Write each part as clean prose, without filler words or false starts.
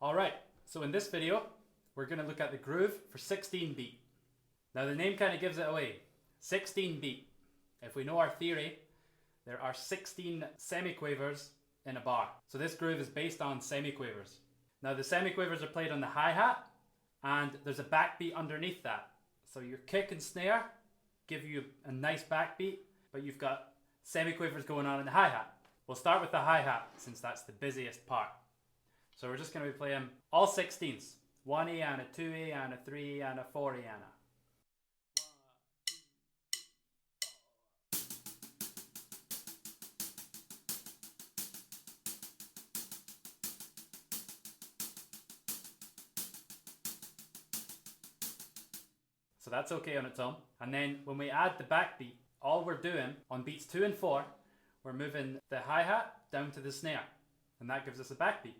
Alright, so in this video, we're going to look at the groove for 16 beat. Now the name kind of gives it away. 16 beat. If we know our theory, there are 16 semiquavers in a bar. So this groove is based on semiquavers. Now the semiquavers are played on the hi-hat, and there's a backbeat underneath that. So your kick and snare give you a nice backbeat, but you've got semiquavers going on in the hi-hat. We'll start with the hi-hat since that's the busiest part. So we're just going to be playing all 16ths. 1E and a 2E and a 3E and a 4E and a. So that's okay on its own. And then when we add the backbeat, all we're doing on beats 2 and 4, we're moving the hi-hat down to the snare. And that gives us a backbeat.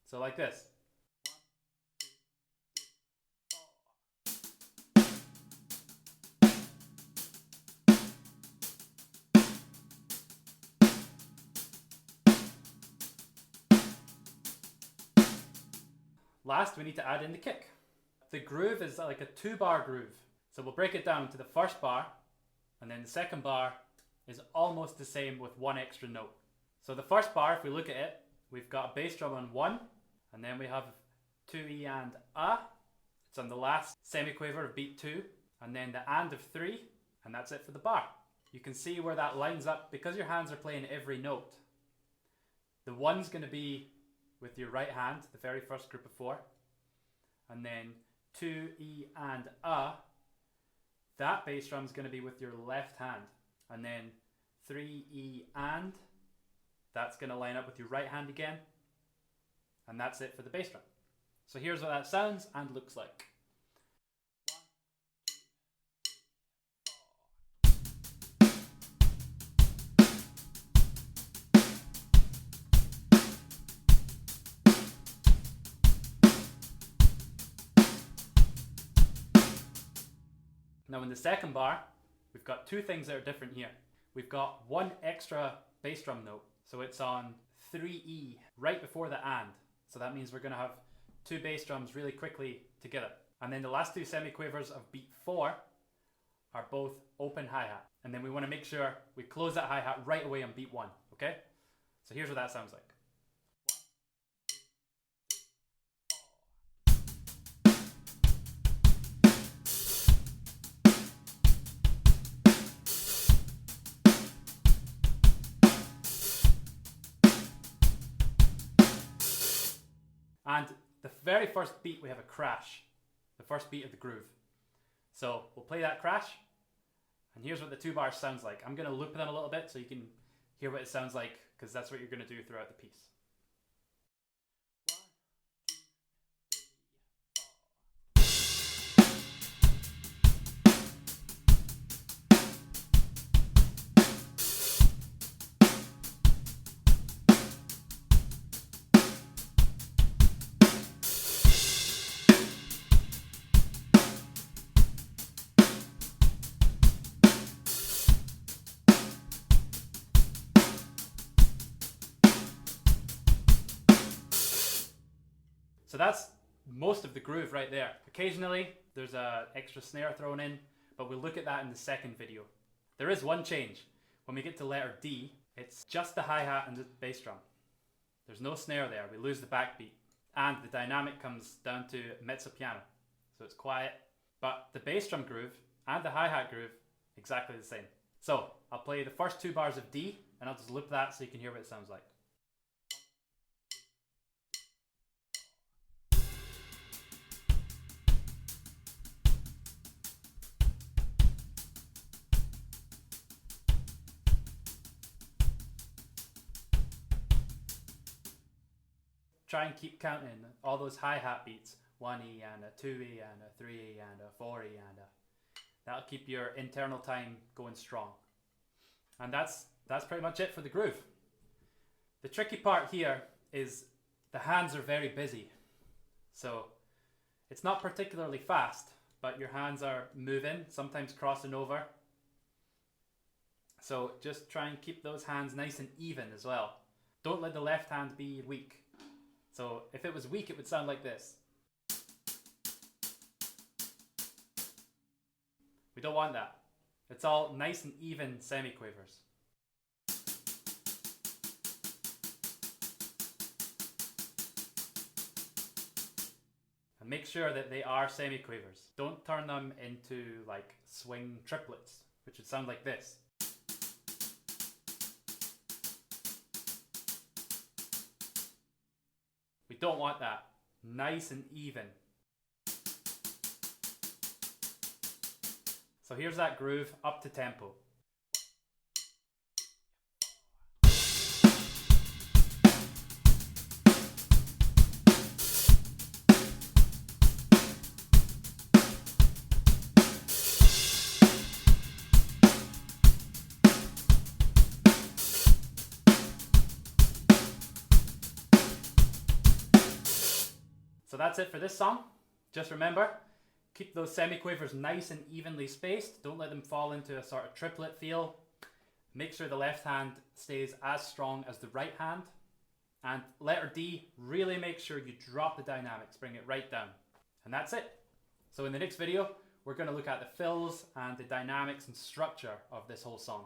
So like this. Last, we need to add in the kick. The groove is like a 2-bar groove. So we'll break it down to the first bar, and then the second bar is almost the same with one extra note. So the first bar, if we look at it, we've got a bass drum on 1, and then we have 2E and A. It's on the last semiquaver of beat 2, and then the and of 3, and that's it for the bar. You can see where that lines up because your hands are playing every note. The 1's going to be with your right hand, the very first group of 4, and then 2E and A, that bass drum is going to be with your left hand, and then 3E and, that's going to line up with your right hand again, and that's it for the bass drum. So here's what that sounds and looks like. Now in the second bar, we've got two things that are different here. We've got one extra bass drum note, so it's on 3E right before the and. So that means we're going to have two bass drums really quickly together. And then the last two semiquavers of beat 4 are both open hi-hat. And then we want to make sure we close that hi-hat right away on beat 1, okay? So here's what that sounds like. And the very first beat we have a crash, the first beat of the groove. So we'll play that crash, and here's what the 2 bars sounds like. I'm going to loop them a little bit so you can hear what it sounds like, because that's what you're going to do throughout the piece. So that's most of the groove right there. Occasionally, there's an extra snare thrown in, but we'll look at that in the second video. There is one change. When we get to letter D, it's just the hi-hat and the bass drum. There's no snare there. We lose the backbeat. And the dynamic comes down to mezzo piano. So it's quiet. But the bass drum groove and the hi-hat groove, exactly the same. So I'll play the first 2 bars of D, and I'll just loop that so you can hear what it sounds like. Try and keep counting all those hi-hat beats. 1E and a 2E and a 3E and a 4E and a. That'll keep your internal time going strong. And that's pretty much it for the groove. The tricky part here is the hands are very busy. So it's not particularly fast, but your hands are moving, sometimes crossing over. So just try and keep those hands nice and even as well. Don't let the left hand be weak. So if it was weak, it would sound like this. We don't want that. It's all nice and even semiquavers. And make sure that they are semiquavers. Don't turn them into like swing triplets, which would sound like this. We don't want that. Nice and even. So here's that groove up to tempo. So that's it for this song. Just remember, keep those semiquavers nice and evenly spaced. Don't let them fall into a sort of triplet feel. Make sure the left hand stays as strong as the right hand. And letter D, really make sure you drop the dynamics, bring it right down. And that's it. So in the next video, we're going to look at the fills and the dynamics and structure of this whole song.